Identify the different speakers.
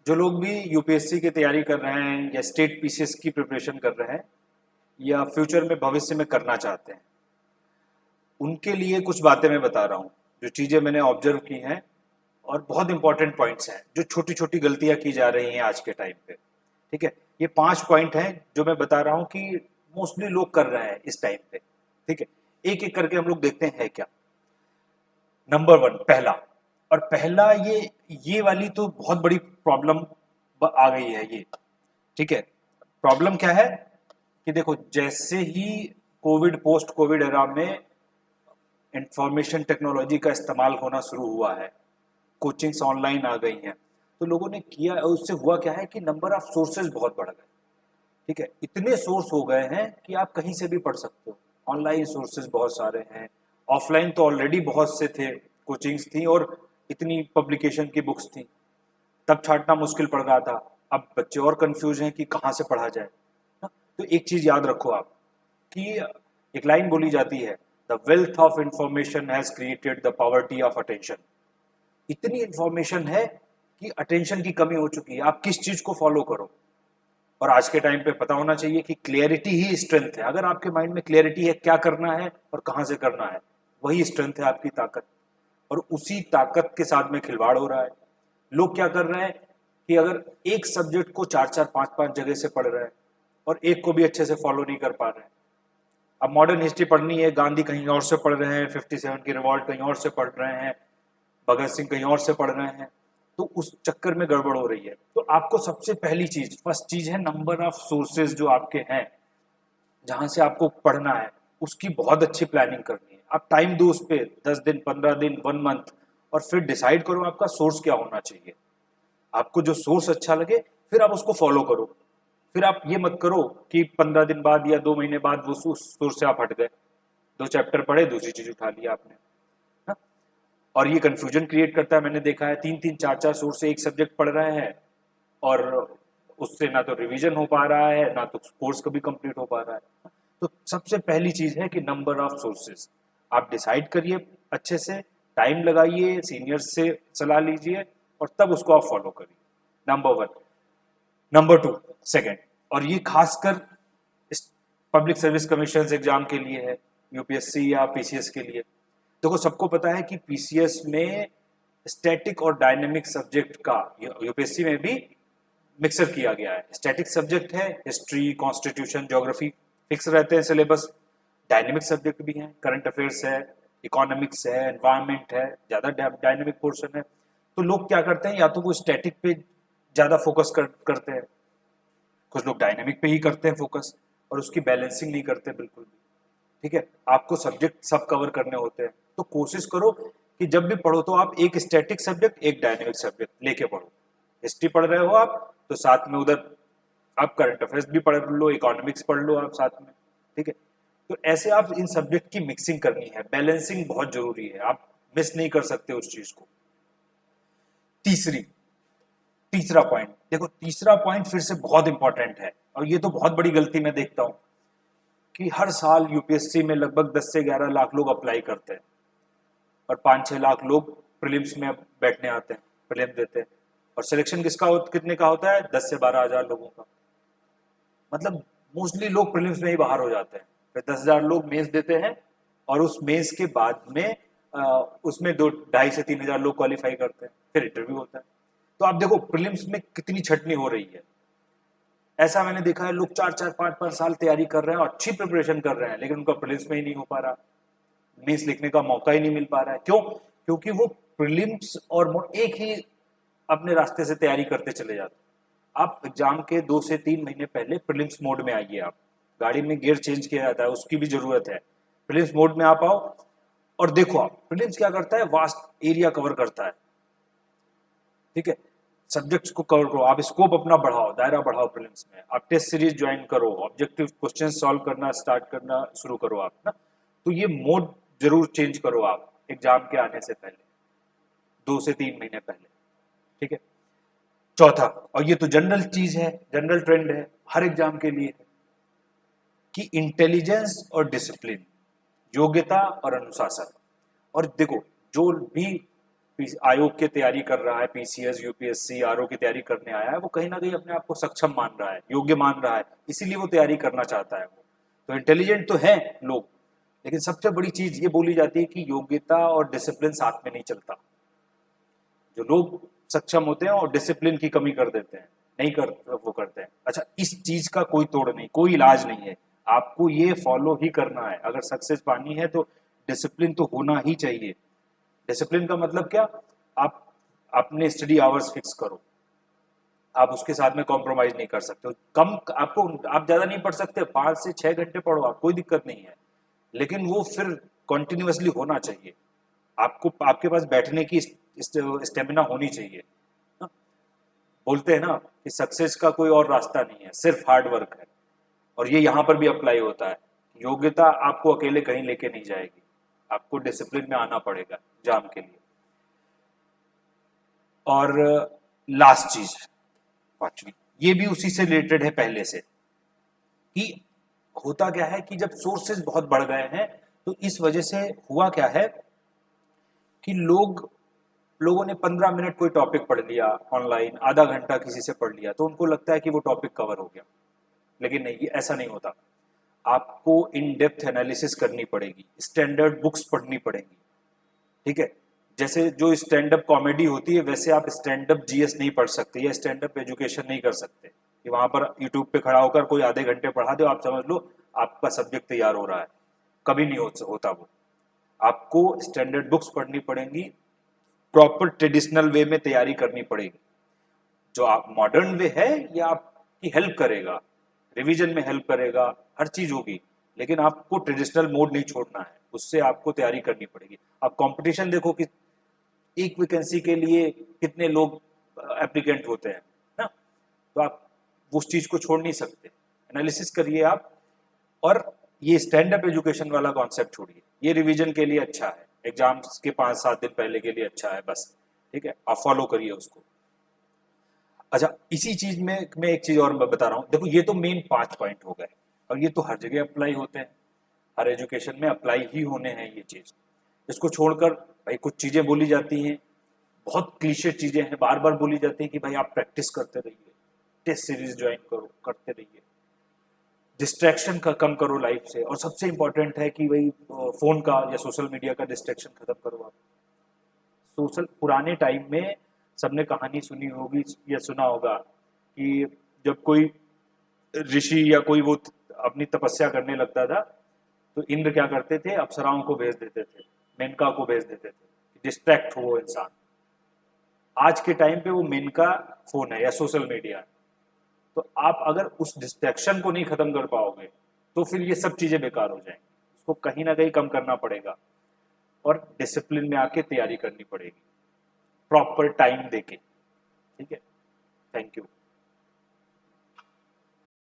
Speaker 1: जो लोग भी यूपीएससी की तैयारी कर रहे हैं या स्टेट पीसीएस की प्रिपरेशन कर रहे हैं या फ्यूचर में भविष्य में करना चाहते हैं, उनके लिए कुछ बातें मैं बता रहा हूँ, जो चीज़ें मैंने ऑब्जर्व की हैं और बहुत इंपॉर्टेंट पॉइंट्स हैं, जो छोटी छोटी गलतियां की जा रही हैं आज के टाइम पे। ठीक है, ये 5 पॉइंट हैं जो मैं बता रहा हूँ कि मोस्टली लोग कर रहे हैं इस टाइम पे। ठीक है, एक एक करके हम लोग देखते हैं क्या। नंबर 1, पहला, और पहला ये वाली तो बहुत बड़ी प्रॉब्लम आ गई है ये। ठीक है, प्रॉब्लम क्या है कि देखो, जैसे ही कोविड, पोस्ट कोविड एरा में इंफॉर्मेशन टेक्नोलॉजी का इस्तेमाल होना शुरू हुआ है, कोचिंग्स ऑनलाइन आ गई हैं, तो लोगों ने किया, उससे हुआ क्या है कि नंबर ऑफ सोर्सेज बहुत बढ़ गए। ठीक है, इतने सोर्स हो गए हैं कि आप कहीं से भी पढ़ सकते हो। ऑनलाइन सोर्सेज बहुत सारे हैं, ऑफलाइन तो ऑलरेडी बहुत से थे, कोचिंग्स थी और इतनी पब्लिकेशन की बुक्स थी, तब छांटना मुश्किल पड़ रहा था। अब बच्चे और कंफ्यूज हैं कि कहाँ से पढ़ा जाए ना? तो एक चीज याद रखो आप कि एक लाइन बोली जाती है, the wealth of information has created the poverty of attention. इतनी इंफॉर्मेशन है कि अटेंशन की कमी हो चुकी है, आप किस चीज को फॉलो करो। और आज के टाइम पे पता होना चाहिए कि क्लियरिटी ही स्ट्रेंथ है। अगर आपके माइंड में क्लियरिटी है क्या करना है और कहां से करना है, वही स्ट्रेंथ है, आपकी ताकत। और उसी ताकत के साथ में खिलवाड़ हो रहा है। लोग क्या कर रहे हैं कि अगर एक सब्जेक्ट को 4-4 5-5 जगह से पढ़ रहे हैं और एक को भी अच्छे से फॉलो नहीं कर पा रहे हैं। अब मॉडर्न हिस्ट्री पढ़नी है, गांधी कहीं और से पढ़ रहे हैं, 57 की रिवॉल्ट कहीं और से पढ़ रहे हैं, भगत सिंह कहीं और से पढ़ रहे हैं, तो उस चक्कर में गड़बड़ हो रही है। तो आपको सबसे पहली चीज, फर्स्ट चीज है, नंबर ऑफ सोर्सेज जो आपके हैं, जहां से आपको पढ़ना है, उसकी बहुत अच्छी प्लानिंग करनी है। आप टाइम दो उस पर, 10 दिन, 15 दिन, 1 मंथ, और फिर डिसाइड करो आपका सोर्स क्या होना चाहिए। आपको जो सोर्स अच्छा लगे, फिर आप उसको फॉलो करो। फिर आप ये मत करो कि 15 दिन बाद या 2 महीने बाद वो उस सोर्स से आप हट गए, 2 चैप्टर पढ़े, दूसरी चीज उठा लिया आपने ना? और ये कंफ्यूजन क्रिएट करता है। मैंने देखा है 3-3, 4-4 सोर्स से एक सब्जेक्ट पढ़ रहे हैं और उससे ना तो रिवीजन हो पा रहा है, ना तो कोर्स कभी कंप्लीट हो पा रहा है। तो सबसे पहली चीज है कि नंबर ऑफ सोर्सेज आप डिसाइड करिए अच्छे से, टाइम लगाइए, सीनियर्स से सलाह लीजिए और तब उसको आप फॉलो करिए। नंबर 1। नंबर 2, सेकंड, और ये खासकर पब्लिक सर्विस कमीशन एग्जाम के लिए है, यूपीएससी या पीसीएस के लिए। देखो, सबको पता है कि पीसीएस में स्टैटिक और डायनेमिक सब्जेक्ट का यूपीएससी में भी मिक्सर किया गया है। स्टैटिक सब्जेक्ट है हिस्ट्री, कॉन्स्टिट्यूशन, ज्योग्राफी, फिक्स रहते हैं सिलेबस। डायनेमिक सब्जेक्ट भी हैं, करंट अफेयर्स है, इकोनॉमिक्स है, एनवायरमेंट है, ज़्यादा डायनेमिक पोर्शन है। तो लोग क्या करते हैं, या तो वो स्टैटिक पे ज़्यादा फोकस करते हैं, कुछ लोग डायनेमिक पे ही करते हैं फोकस, और उसकी बैलेंसिंग नहीं करते बिल्कुल भी। ठीक है, आपको सब्जेक्ट सब कवर करने होते हैं, तो कोशिश करो कि जब भी पढ़ो तो आप एक स्टैटिक सब्जेक्ट, एक डायनेमिक सब्जेक्ट लेके पढ़ो। हिस्ट्री पढ़ रहे हो आप, तो साथ में उधर आप करंट अफेयर्स भी पढ़ लो, इकोनॉमिक्स पढ़ लो आप साथ में। ठीक है, तो ऐसे आप इन सब्जेक्ट की मिक्सिंग करनी है, बैलेंसिंग बहुत जरूरी है, आप मिस नहीं कर सकते उस चीज को। तीसरी तीसरा पॉइंट देखो, तीसरा पॉइंट फिर से बहुत इंपॉर्टेंट है, और ये तो बहुत बड़ी गलती मैं देखता हूं कि हर साल यूपीएससी में लगभग 10 से 11 लाख लोग अप्लाई करते हैं और 5-6 लाख लोग प्रीलिम्स में बैठने आते हैं, प्रीलिम देते हैं। और सिलेक्शन कितने का होता है? 10 से 12 हजार लोगों का। मतलब मोस्टली लोग प्रीलिम्स में ही बाहर हो जाते हैं। फिर 10,000 लोग मेंस देते हैं और उस मेंस के बाद में उसमें 2-2.5 से 3 हजार लोग क्वालिफाई करते हैं, फिर इंटरव्यू होता है। तो आप देखो प्रीलिम्स में कितनी छटनी हो रही है। ऐसा मैंने देखा है, लोग 4-4, 5-5 साल तैयारी कर रहे हैं और अच्छी प्रिपरेशन कर रहे हैं, लेकिन उनका प्रीलिम्स में ही नहीं हो पा रहा, मेंस लिखने का मौका ही नहीं मिल पा रहा है। क्यों? क्योंकि वो प्रीलिम्स और एक ही अपने रास्ते से तैयारी करते चले जाते हैं। आप एग्जाम के 2 से 3 महीने पहले प्रीलिम्स मोड में आइए। आप गाड़ी में गियर चेंज किया जाता है, उसकी भी जरूरत है। प्रीलिम्स मोड में आप आओ और देखो, आप प्रीलिम्स क्या करता है, वास्ट एरिया कवर करता है। ठीक है, सब्जेक्ट्स को कवर करो, आप स्कोप अपना बढ़ाओ, दायरा बढ़ाओ प्रीलिम्स में। आप टेस्ट सीरीज ज्वाइन करो, ऑब्जेक्टिव क्वेश्चन सॉल्व करना स्टार्ट करना शुरू करो आप ना। तो ये मोड जरूर चेंज करो आप एग्जाम के आने से पहले, 2 से 3 महीने पहले। ठीक है, चौथा, और ये तो जनरल चीज है, जनरल ट्रेंड है हर एग्जाम के लिए, कि इंटेलिजेंस और डिसिप्लिन, योग्यता और अनुशासन। और देखो, जो भी आयोग की तैयारी कर रहा है, पीसीएस, यूपीएससी, आरओ की तैयारी करने आया है, वो कहीं ना कहीं अपने आप को सक्षम मान रहा है, योग्य मान रहा है, इसीलिए वो तैयारी करना चाहता है। वो तो इंटेलिजेंट तो है लोग, लेकिन सबसे बड़ी चीज ये बोली जाती है कि योग्यता और डिसिप्लिन साथ में नहीं चलता। जो लोग सक्षम होते हैं और डिसिप्लिन की कमी कर देते हैं, नहीं कर वो करते हैं। अच्छा, इस चीज का कोई तोड़ नहीं, कोई इलाज नहीं है, आपको ये फॉलो ही करना है। अगर सक्सेस पानी है तो डिसिप्लिन तो होना ही चाहिए। डिसिप्लिन का मतलब क्या? आप अपने स्टडी आवर्स फिक्स करो, आप उसके साथ में कॉम्प्रोमाइज नहीं कर सकते हो। कम आपको, आप ज्यादा नहीं पढ़ सकते, 5 से 6 घंटे पढ़ो आप, कोई दिक्कत नहीं है, लेकिन वो फिर कॉन्टिन्यूसली होना चाहिए। आपको, आपके पास बैठने की स्टेमिना होनी चाहिए। हाँ? बोलते हैं ना कि सक्सेस का कोई और रास्ता नहीं है, सिर्फ हार्ड वर्क है। और ये यहाँ पर भी अप्लाई होता है। योग्यता आपको अकेले कहीं लेके नहीं जाएगी, आपको डिसिप्लिन में आना पड़ेगा एग्जाम के लिए। और लास्ट चीज, पांचवी, ये भी उसी से रिलेटेड है पहले से, कि होता क्या है कि जब सोर्सेज बहुत बढ़ गए हैं तो इस वजह से हुआ क्या है कि लोगों ने 15 मिनट कोई टॉपिक पढ़ लिया ऑनलाइन, आधा घंटा किसी से पढ़ लिया, तो उनको लगता है कि वो टॉपिक कवर हो गया। लेकिन नहीं, ये ऐसा नहीं होता। आपको इन डेप्थ एनालिसिस करनी पड़ेगी, स्टैंडर्ड बुक्स पढ़नी पड़ेंगी। ठीक है, जैसे जो स्टैंड अप कॉमेडी होती है वैसे आप स्टैंड अप जीएस नहीं पढ़ सकते या स्टैंड अप एजुकेशन नहीं कर सकते कि वहां पर यूट्यूब पे खड़ा होकर कोई आधे घंटे पढ़ा दो, आप समझ लो आपका सब्जेक्ट तैयार हो रहा है। कभी नहीं होता वो। आपको स्टैंडर्ड बुक्स पढ़नी पड़ेंगी, प्रॉपर ट्रेडिशनल वे में तैयारी करनी पड़ेगी। जो आप मॉडर्न वे है ये आपकी हेल्प करेगा, रिवीजन में हेल्प करेगा, हर चीज होगी, लेकिन आपको ट्रेडिशनल मोड नहीं छोड़ना है, उससे आपको तैयारी करनी पड़ेगी। आप कंपटीशन देखो कि एक वैकेंसी के लिए कितने लोग एप्लीकेंट होते हैं ना, तो आप उस चीज को छोड़ नहीं सकते। एनालिसिस करिए आप, और ये स्टैंड अप एजुकेशन वाला कॉन्सेप्ट छोड़िए, ये रिवीजन के लिए अच्छा है, एग्जाम्स के 5-7 दिन पहले के लिए अच्छा है बस। ठीक है, आप फॉलो करिए उसको। अच्छा, इसी चीज में मैं एक चीज और बता रहा हूँ, देखो ये तो मेन 5 पॉइंट हो गए, और ये तो हर जगह अप्लाई होते हैं, हर एजुकेशन में अप्लाई ही होने हैं ये चीज। इसको छोड़कर भाई कुछ चीजें बोली जाती हैं, बहुत क्लीशे चीजें हैं, बार बार बोली जाती है कि भाई आप प्रैक्टिस करते रहिए, टेस्ट सीरीज ज्वाइन करो, करते रहिए, डिस्ट्रैक्शन का कम करो लाइफ से, और सबसे इंपॉर्टेंट है कि भाई फोन का या सोशल मीडिया का डिस्ट्रैक्शन खत्म करो आप। सोशल, पुराने टाइम में सबने कहानी सुनी होगी या सुना होगा कि जब कोई ऋषि या कोई वो अपनी तपस्या करने लगता था, तो इंद्र क्या करते थे, अप्सराओं को भेज देते थे, मेनका को भेज देते थे, डिस्ट्रैक्ट हो वो इंसान। आज के टाइम पे वो मेनका फोन है या सोशल मीडिया है। तो आप अगर उस डिस्ट्रैक्शन को नहीं खत्म कर पाओगे तो फिर ये सब चीजें बेकार हो जाएंगी। उसको कहीं ना कहीं कम करना पड़ेगा, और डिसिप्लिन में आके तैयारी करनी पड़ेगी, प्रॉपर टाइम देके। ठीक है, थैंक यू।